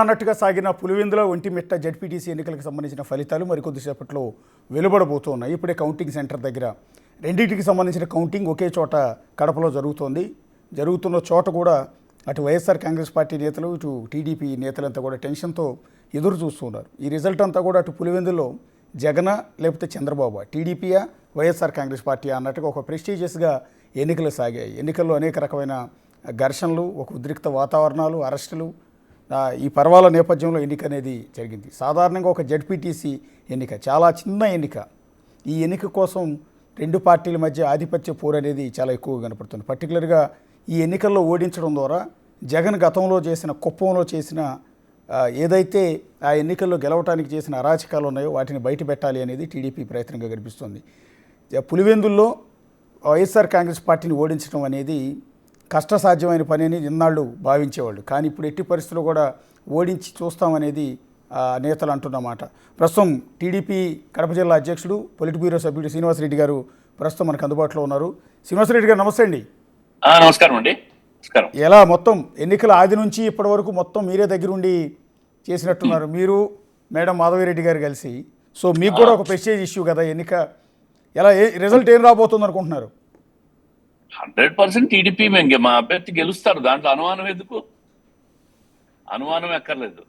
అన్నట్టుగా సాగిన పులివెందుల ఒంటిమిట్ట జెడ్పీటీసీ ఎన్నికలకు సంబంధించిన ఫలితాలు మరికొద్దిసేపట్లో వెలువడబోతున్నాయి. ఇప్పుడే కౌంటింగ్ సెంటర్ దగ్గర రెండింటికి సంబంధించిన కౌంటింగ్ ఒకే చోట కడపలో జరుగుతోంది. జరుగుతున్న చోట కూడా అటు వైఎస్ఆర్ కాంగ్రెస్ పార్టీ నేతలు ఇటు టీడీపీ నేతలంతా కూడా టెన్షన్తో ఎదురు చూస్తున్నారు. ఈ రిజల్ట్ అంతా కూడా అటు పులివెందుల్లో జగన లేకపోతే చంద్రబాబు, టీడీపీయా వైఎస్ఆర్ కాంగ్రెస్ పార్టీ అన్నట్టుగా ఒక ప్రెస్టీజియస్గా ఎన్నికలు సాగాయి. ఎన్నికల్లో అనేక రకమైన ఘర్షణలు, ఒక ఉద్రిక్త వాతావరణాలు, అరెస్టులు, ఈ పర్వాల నేపథ్యంలో ఎన్నిక అనేది జరిగింది. సాధారణంగా ఒక జెడ్పీటీసీ ఎన్నిక చాలా చిన్న ఎన్నిక. ఈ ఎన్నిక కోసం రెండు పార్టీల మధ్య ఆధిపత్య పోరు అనేది చాలా ఎక్కువగా కనపడుతుంది. పర్టికులర్గా ఈ ఎన్నికల్లో ఓడించడం ద్వారా జగన్ గతంలో చేసిన, కుప్పంలో చేసిన ఏదైతే ఆ ఎన్నికల్లో గెలవటానికి చేసిన అరాచకాలు ఉన్నాయో వాటిని బయట పెట్టాలి అనేది టీడీపీ ప్రయత్నంగా కనిపిస్తుంది. పులివెందుల్లో వైఎస్ఆర్ కాంగ్రెస్ పార్టీని ఓడించడం అనేది కష్టసాధ్యమైన పని అని ఇన్నాళ్ళు భావించేవాళ్ళు. కానీ ఇప్పుడు ఎట్టి పరిస్థితుల్లో కూడా ఓడించి చూస్తామనేది నేతలు అంటున్నమాట. ప్రస్తుతం టీడీపీ కడప జిల్లా అధ్యక్షుడు, పొలిట్ బ్యూరో సభ్యుడు శ్రీనివాసరెడ్డి గారు ప్రస్తుతం మనకు అందుబాటులో ఉన్నారు. శ్రీనివాసరెడ్డి గారు నమస్తే అండి. నమస్కారం అండి. నమస్కారం. ఎలా మొత్తం ఎన్నికల ఆది నుంచి ఇప్పటి వరకు మొత్తం మీరే దగ్గరుండి చేసినట్టున్నారు, మీరు మేడం మాధవిరెడ్డి గారు కలిసి. సో మీకు కూడా ఒక ప్రెస్టేజ్ ఇష్యూ కదా ఎన్నిక. ఎలా రిజల్ట్ ఏం రాబోతుంది అనుకుంటున్నారు? 100% టీడీపీ మేము మా అభ్యర్థి గెలుస్తారు. దాంట్లో అనుమానం ఎందుకు? అనుమానం ఎక్కర్లేదు.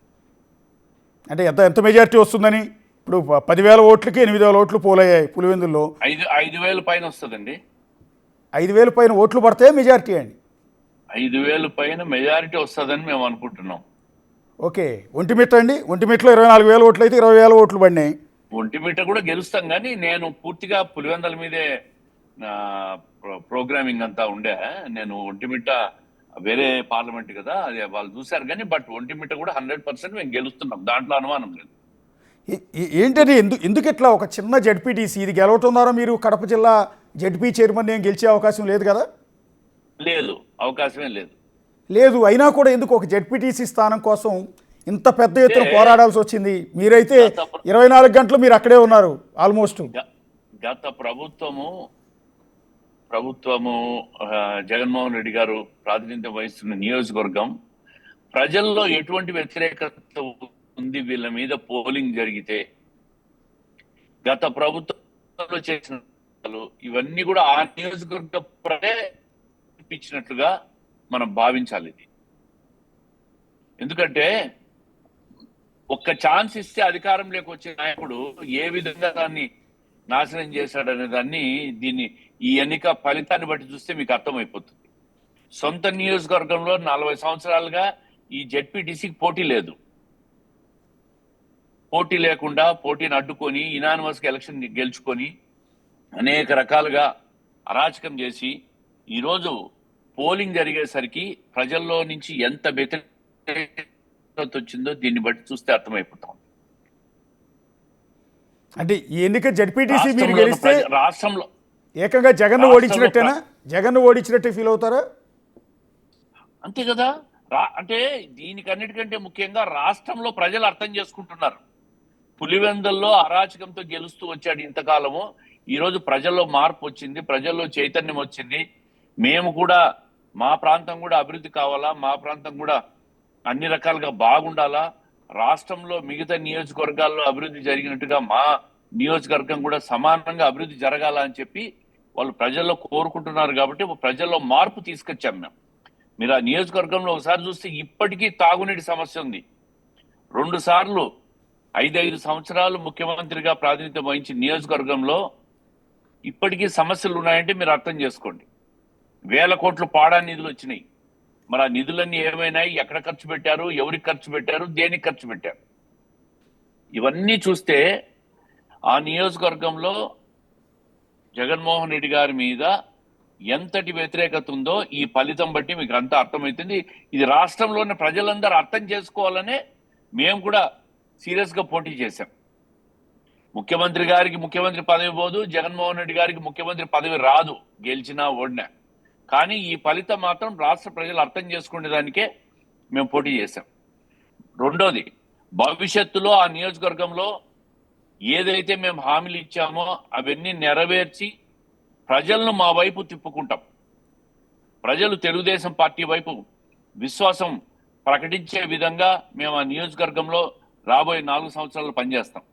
అంటే ఎంత మెజారిటీ వస్తుందని? ఇప్పుడు 10,000 ఓట్లకి 8,000 ఓట్లు పోలయ్యాయి పులివెందుల్లో. 5,000 పైన వస్తుందండి. 5,000 పైన ఓట్లు పడితే మెజారిటీ అండి. 5,000 పైన మెజారిటీ వస్తుందని మేము అనుకుంటున్నాం. ఓకే. ఒంటిమిట్ట అండి, ఒంటిమిట్టలో 24,000 ఓట్లు అయితే 20,000 ఓట్లు పడినాయి. ఒంటిమిట్ట కూడా గెలుస్తాం, కానీ నేను పూర్తిగా పులివెందుల మీదే ప్రోగ్రామింగ్ అంతా ఉండే. నేను ఒంటిమిట్ట వేరే పార్లమెంట్ కదా, అది వాళ్ళు చూశారు. కానీ బట్ ఒంటిమిట్ట కూడా 100% మేము గెలుస్తున్నాం, దాంట్లో అనుమానం లేదు. ఏంటది ఎందుకు ఇట్లా ఒక చిన్న జెడ్పీటీసీ ఇది గెలవటం ద్వారా మీరు కడప జిల్లా జెడ్పీ చైర్మన్ ఏం గెలిచే అవకాశం లేదు కదా? లేదు, అవకాశమే లేదు. లేదు, అయినా కూడా ఎందుకు ఒక జెడ్పీటీసీ స్థానం కోసం ఇంత పెద్ద ఎత్తున పోరాడాల్సి వచ్చింది? మీరైతే 24 గంటలు మీరు అక్కడే ఉన్నారు ఆల్మోస్ట్. గత ప్రభుత్వము జగన్మోహన్ రెడ్డి గారు ప్రాతినిధ్యం వహిస్తున్న నియోజకవర్గం ప్రజల్లో ఎటువంటి వ్యతిరేకత ఉంది వీళ్ళ మీద పోలింగ్ జరిగితే, గత ప్రభుత్వంలో చేసిన ఇవన్నీ కూడా ఆ నియోజకవర్గ ప్రజలే ఇప్పించినట్లుగా మనం భావించాలి. ఇది ఎందుకంటే ఒక్క ఛాన్స్ ఇస్తే అధికారంలోకి వచ్చే నాయకుడు ఏ విధంగా దాన్ని నాశనం చేశాడనే దాన్ని ఈ ఎన్నిక ఫలితాన్ని బట్టి చూస్తే మీకు అర్థమైపోతుంది. సొంత నియోజకవర్గంలో 40 సంవత్సరాలుగా ఈ జెడ్పీటీసీకి పోటీ లేదు. పోటీ లేకుండా పోటీని అడ్డుకొని ఇనానిమస్ ఎలక్షన్ గెలుచుకొని అనేక రకాలుగా అరాచకం చేసి ఈరోజు పోలింగ్ జరిగేసరికి ప్రజల్లో నుంచి ఎంత వ్యతిరేకత వచ్చిందో దీన్ని బట్టి చూస్తే అర్థమైపోతాం. అంటే ఈ ఎన్నిక జెడ్పీటీసీ మీరు గెలిస్తే రాష్ట్రంలో ఏకంగా జగన్ ఓడించినట్టేనా? జగన్ ఓడించినట్టే ఫీల్ అవుతారా? అంతే కదా. అంటే దీనికన్నిటికంటే ముఖ్యంగా రాష్ట్రంలో ప్రజలు అర్థం చేసుకుంటున్నారు. పులివెందుల్లో అరాచకంతో గెలుస్తూ వచ్చాడు ఇంతకాలము. ఈరోజు ప్రజల్లో మార్పు వచ్చింది, ప్రజల్లో చైతన్యం వచ్చింది. మేము కూడా మా ప్రాంతం కూడా అభివృద్ధి కావాలా, మా ప్రాంతం కూడా అన్ని రకాలుగా బాగుండాలా, రాష్ట్రంలో మిగతా నియోజకవర్గాల్లో అభివృద్ధి జరిగినట్టుగా మా నియోజకవర్గం కూడా సమానంగా అభివృద్ధి జరగాల అని చెప్పి వాళ్ళు ప్రజల్లో కోరుకుంటున్నారు. కాబట్టి ప్రజల్లో మార్పు తీసుకొచ్చాం మేము. మీరు ఆ నియోజకవర్గంలో ఒకసారి చూస్తే ఇప్పటికీ తాగునీటి సమస్య ఉంది. 2 సార్లు 5 సంవత్సరాలు ముఖ్యమంత్రిగా ప్రాతినిధ్యం వహించిన నియోజకవర్గంలో ఇప్పటికీ సమస్యలు ఉన్నాయంటే మీరు అర్థం చేసుకోండి. 1,000 కోట్లు పాడా నిధులు వచ్చినాయి. మరి ఆ నిధులన్నీ ఏమైనాయి, ఎక్కడ ఖర్చు పెట్టారు, ఎవరికి ఖర్చు పెట్టారు, దేనికి ఖర్చు పెట్టారు, ఇవన్నీ చూస్తే ఆ నియోజకవర్గంలో జగన్మోహన్ రెడ్డి గారి మీద ఎంతటి వ్యతిరేకత ఉందో ఈ ఫలితం బట్టి మీకు అంతా అర్థమవుతుంది. ఇది రాష్ట్రంలోని ప్రజలందరూ అర్థం చేసుకోవాలనే మేము కూడా సీరియస్ గా పోటీ చేశాం. ముఖ్యమంత్రి గారికి ముఖ్యమంత్రి పదవి పోదు, జగన్మోహన్ రెడ్డి గారికి ముఖ్యమంత్రి పదవి రాదు, గెలిచినా ఓడినా. కానీ ఈ ఫలితం మాత్రం రాష్ట్ర ప్రజలు అర్థం చేసుకునే దానికే మేము పోటీ చేశాం. రెండోది, భవిష్యత్తులో ఆ నియోజకవర్గంలో ఏదైతే మేము హామీలు ఇచ్చామో అవన్నీ నెరవేర్చి ప్రజలను మా వైపు తిప్పుకుంటాం. ప్రజలు తెలుగుదేశం పార్టీ వైపు విశ్వాసం ప్రకటించే విధంగా మేము ఆ నియోజకవర్గంలో రాబోయే 4 సంవత్సరాలు పనిచేస్తాం.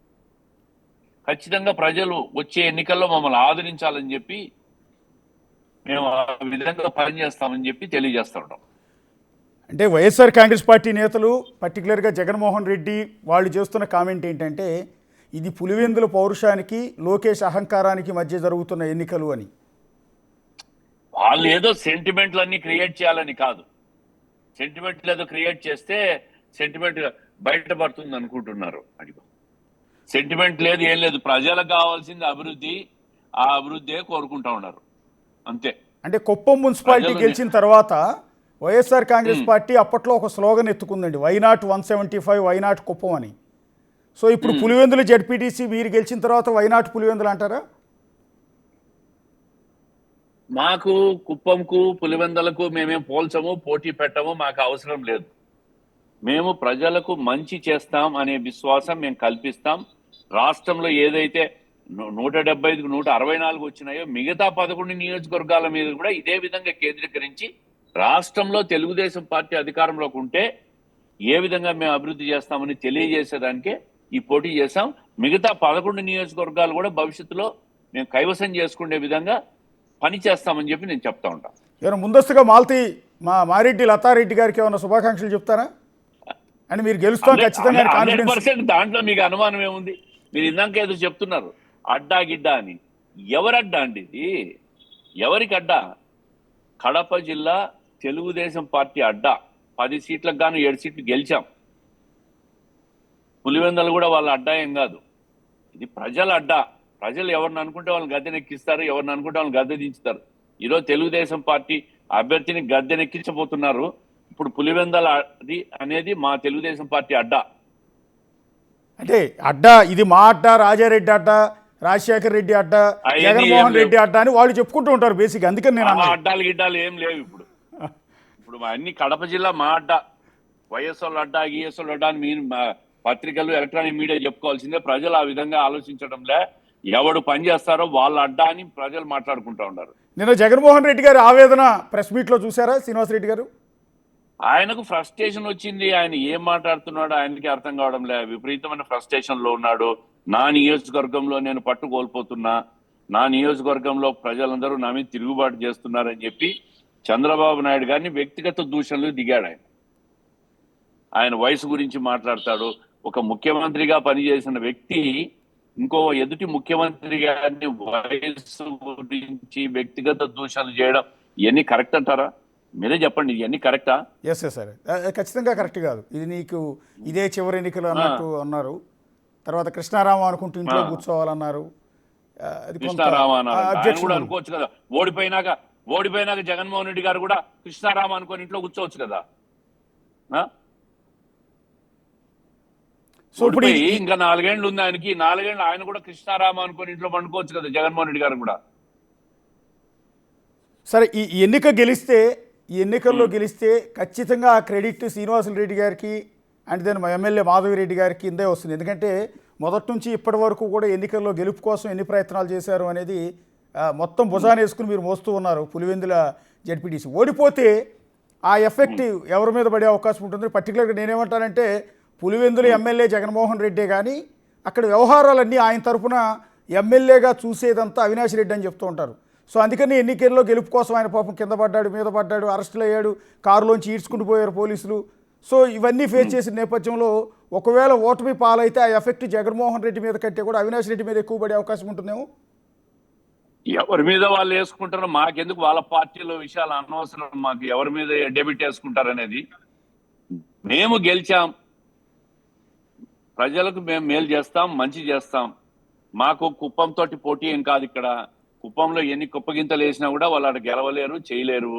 ఖచ్చితంగా ప్రజలు వచ్చే ఎన్నికల్లో మమ్మల్ని ఆదరించాలని చెప్పి మేము ఆ విధంగా పనిచేస్తామని చెప్పి తెలియజేస్తూ ఉంటాం. అంటే వైఎస్ఆర్ కాంగ్రెస్ పార్టీ నేతలు పర్టికులర్గా జగన్మోహన్ రెడ్డి వాళ్ళు చేస్తున్న కామెంట్ ఏంటంటే ఇది పులివెందుల పౌరుషానికి లోకేష్ అహంకారానికి మధ్య జరుగుతున్న ఎన్నికలు అని. వాళ్ళు ఏదో సెంటిమెంట్లన్నీ క్రియేట్ చేయాలని కాదు. సెంటిమెంట్లు ఏదో క్రియేట్ చేస్తే సెంటిమెంట్ బయటపడుతుంది అనుకుంటున్నారు. అడిగో సెంటిమెంట్ లేదు, ఏం లేదు. ప్రజలకు కావాల్సింది అభివృద్ధి, ఆ అభివృద్ధి కోరుకుంటా ఉన్నారు అంతే. అంటే కుప్పం మున్సిపాలిటీ గెలిచిన తర్వాత వైఎస్ఆర్ కాంగ్రెస్ పార్టీ అప్పట్లో ఒక స్లోగన్ ఎత్తుకుందండి, వైనాట్ 175 వైనాట్ కుప్పం అని. సో ఇప్పుడు పులివెందుల జెడ్పీటీసీ మీరు గెలిచిన తర్వాత వైనాట్ పులివెందులు అంటారా? మాకు కుప్పంకు పులివెందులకు మేమేం పోల్చము, పోటీ పెట్టము, మాకు అవసరం లేదు. మేము ప్రజలకు మంచి చేస్తాం అనే విశ్వాసం మేము కల్పిస్తాం. రాష్ట్రంలో ఏదైతే 175కు 164 వచ్చినాయో మిగతా 11 నియోజకవర్గాల మీద కూడా ఇదే విధంగా కేంద్రీకరించి రాష్ట్రంలో తెలుగుదేశం పార్టీ అధికారంలోకి ఉంటే ఏ విధంగా మేము అభివృద్ధి చేస్తామని తెలియజేసేదానికే ఈ పోటీ చేశాం. మిగతా 11 నియోజకవర్గాలు కూడా భవిష్యత్తులో మేము కైవసం చేసుకునే విధంగా పని చేస్తామని చెప్పి నేను చెప్తా ఉంటాను. ఏమైనా ముందస్తుగా మారెడ్డి లతారెడ్డి గారికి ఏమైనా శుభాకాంక్షలు చెప్తారా? అని మీరు గెలుస్తాం ఖచ్చితంగా 100%. దాంట్లో మీకు అనుమానం ఏముంది? మీరు ఇందాక ఏదో చెప్తున్నారు అడ్డా గిడ్డా అని. ఎవరడ్డా అండి ఇది? ఎవరికి అడ్డా? కడప జిల్లా తెలుగుదేశం పార్టీ అడ్డా. 10 సీట్లకు గాను 7 సీట్లు గెలిచాం. పులివెందులు కూడా వాళ్ళ అడ్డా ఏం కాదు, ఇది ప్రజల అడ్డా. ప్రజలు ఎవరిని అనుకుంటే వాళ్ళని గద్దెనెక్కిస్తారు, ఎవరిని అనుకుంటే వాళ్ళని గద్దె దించుతారు. ఈరోజు తెలుగుదేశం పార్టీ అభ్యర్థిని గద్దెనెక్కించబోతున్నారు. ఇప్పుడు పులివెందుల అనేది మా తెలుగుదేశం పార్టీ అడ్డా. అంటే అడ్డా ఇది మా అడ్డా, రాజారెడ్డి అడ్డా, రాజశేఖర రెడ్డి అడ్డా, జగన్మోహన్ రెడ్డి అడ్డా అని వాళ్ళు చెప్పుకుంటూ ఉంటారు బేసిక్. అందుకని నేను అడ్డాలు గిడ్డాలు ఏం లేవు ఇప్పుడు. అన్ని కడప జిల్లా మా అడ్డా. వైఎస్ఆర్ అడ్డా, ఈఎస్ఆర్ అడ్డా అని మీరు పత్రికలు, ఎలక్ట్రానిక్ మీడియా చెప్పుకోవాల్సిందే. ప్రజలు ఆ విధంగా ఆలోచించడంలే. ఎవడు పని చేస్తారో వాళ్ళ అడ్డా అని ప్రజలు మాట్లాడుకుంటూ ఉన్నారు. నిన్న జగన్మోహన్ రెడ్డి గారి ఆవేదన ప్రెస్ మీట్ లో చూసారా శ్రీనివాసరెడ్డి గారు? ఆయనకు ఫ్రస్ట్రేషన్ వచ్చింది. ఆయన ఏం మాట్లాడుతున్నాడో ఆయనకి అర్థం కావడం లే. విపరీతమైన ఫ్రస్ట్రేషన్ లో ఉన్నాడు. నా నియోజకవర్గంలో నేను పట్టు కోల్పోతున్నా, నా నియోజకవర్గంలో ప్రజలందరూ నా మీద తిరుగుబాటు చేస్తున్నారని చెప్పి చంద్రబాబు నాయుడు గారిని వ్యక్తిగత దూషణలు దిగాడు. ఆయన వయసు గురించి మాట్లాడతాడు. ఒక ముఖ్యమంత్రిగా పనిచేసిన వ్యక్తి ఇంకో ఎదుటి ముఖ్యమంత్రి గారిని వయసు గురించి వ్యక్తిగత దూషణలు చేయడం ఇవన్నీ కరెక్ట్ అంటారా? మీరే చెప్పండి, ఇవన్నీ కరెక్టా? ఎస్ సార్, ఖచ్చితంగా కరెక్ట్ కాదు. ఇది నీకు ఇదే చివరి ఎన్నికలు అన్నట్టు అన్నారు. తర్వాత కృష్ణారామ అనుకుంటూ ఇంట్లో కూర్చోవాలన్నారు. కృష్ణారామ కూడా అనుకోవచ్చు కదా. ఓడిపోయినాక జగన్మోహన్ రెడ్డి గారు కూడా కృష్ణారామ అనుకొని ఇంట్లో కూర్చోవచ్చు కదా. సో ఇప్పుడు ఇంకా 4 ఏళ్ళు ఉంది ఆయనకి. 4 ఏళ్ళు ఆయన కూడా కృష్ణారామ అనుకొని ఇంట్లో పండుకోవచ్చు కదా జగన్మోహన్ రెడ్డి గారు కూడా. సరే, ఈ ఎన్నికల్లో గెలిస్తే ఖచ్చితంగా ఆ క్రెడిట్ శ్రీనివాసరెడ్డి గారికి అండ్ దెన్ ఎమ్మెల్యే మాధవిరెడ్డి గారికి కిందే వస్తుంది. ఎందుకంటే మొదటి నుంచి ఇప్పటి వరకు కూడా ఎన్నికల్లో గెలుపు కోసం ఎన్ని ప్రయత్నాలు చేశారు అనేది మొత్తం భుజాన్ని వేసుకుని మీరు మోస్తూ ఉన్నారు. పులివెందుల జెడ్పీటీసీ ఓడిపోతే ఆ ఎఫెక్ట్ ఎవరి మీద పడే అవకాశం ఉంటుంది? పర్టికులర్గా నేనేమంటానంటే పులివెందుల ఎమ్మెల్యే జగన్మోహన్ రెడ్డే, కానీ అక్కడ వ్యవహారాలన్నీ ఆయన తరఫున ఎమ్మెల్యేగా చూసేదంతా అవినాష్ రెడ్డి అని చెప్తూ ఉంటారు. సో అందుకని ఎన్నికల్లో గెలుపు కోసం ఆయన పాపం కింద పడ్డాడు, మీద పడ్డాడు, అరెస్టులు అయ్యాడు, కారులోంచి ఈడ్చుకుంటూ పోయారు పోలీసులు. సో ఇవన్నీ ఫేస్ చేసిన నేపథ్యంలో ఒకవేళ ఓటమి పాలైతే ఆ ఎఫెక్ట్ జగన్మోహన్ రెడ్డి మీద కంటే కూడా అవినాష్ రెడ్డి మీద ఎక్కువ పడే అవకాశం ఉంటుందేమో. ఎవరి మీద వాళ్ళు వేసుకుంటారో మాకెందుకు, వాళ్ళ పార్టీలో విషయాలు అనవసరం. మాకు ఎవరి మీద డెబిట్ వేసుకుంటారు అనేది. మేము గెలిచాం, ప్రజలకు మేము మేలు చేస్తాం, మంచి చేస్తాం. మాకు కుప్పంతో పోటీ ఏం కాదు. ఇక్కడ కుప్పంలో ఎన్ని కుప్పగింతలు వేసినా కూడా వాళ్ళు అక్కడ గెలవలేరు, చేయలేరు.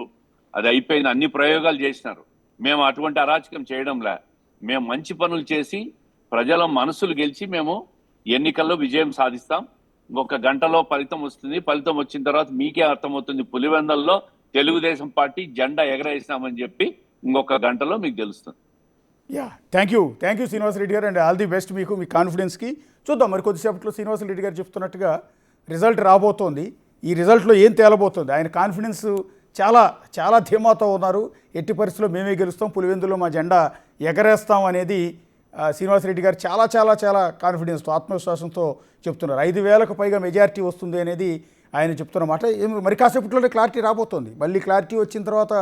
అది అయిపోయింది. అన్ని ప్రయోగాలు చేసినారు. మేము అటువంటి అరాచకం చేయడంలే. మేము మంచి పనులు చేసి ప్రజల మనసులు గెలిచి మేము ఎన్నికల్లో విజయం సాధిస్తాం. ఇంకొక గంటలో ఫలితం వస్తుంది. ఫలితం వచ్చిన తర్వాత మీకే అర్థమవుతుంది పులివెందుల్లో తెలుగుదేశం పార్టీ జెండా ఎగరేసినామని చెప్పి ఇంకొక గంటలో మీకు తెలుస్తుంది. థ్యాంక్ యూ శ్రీనివాసరెడ్డి గారు, అండ్ ఆల్ ది బెస్ట్ మీకు, మీ కాన్ఫిడెన్స్కి. చూద్దాం మరి కొద్దిసేపట్లో శ్రీనివాసరెడ్డి గారు చెప్తున్నట్టుగా రిజల్ట్ రాబోతోంది. ఈ రిజల్ట్లో ఏం తేలబోతుంది? ఆయన కాన్ఫిడెన్స్ చాలా చాలా ధీమాతో ఉన్నారు. ఎట్టి పరిస్థితుల్లో మేమే గెలుస్తాం, పులివెందులో మా జెండా ఎగరేస్తాం అనేది శ్రీనివాసరెడ్డి గారు చాలా చాలా చాలా కాన్ఫిడెన్స్తో, ఆత్మవిశ్వాసంతో చెప్తున్నారు. 5,000కు పైగా మెజారిటీ వస్తుంది అనేది ఆయన చెప్తున్నమాట. మరి కాసేపట్లోనే క్లారిటీ రాబోతోంది. మళ్ళీ క్లారిటీ వచ్చిన తర్వాత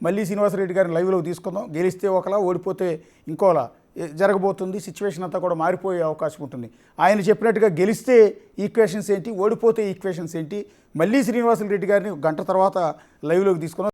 మళ్ళీ శ్రీనివాసరెడ్డి గారిని లైవ్లోకి తీసుకుందాం. గెలిస్తే ఒకలా, ఓడిపోతే ఇంకోలా జరగబోతుంది. సిచ్యువేషన్ అంతా కూడా మారిపోయే అవకాశం ఉంటుంది. ఆయన చెప్పినట్టుగా గెలిస్తే ఈక్వేషన్స్ ఏంటి, ఓడిపోతే ఈక్వేషన్స్ ఏంటి, మళ్ళీ శ్రీనివాసరెడ్డి గారిని గంట తర్వాత లైవ్లోకి తీసుకుందాం.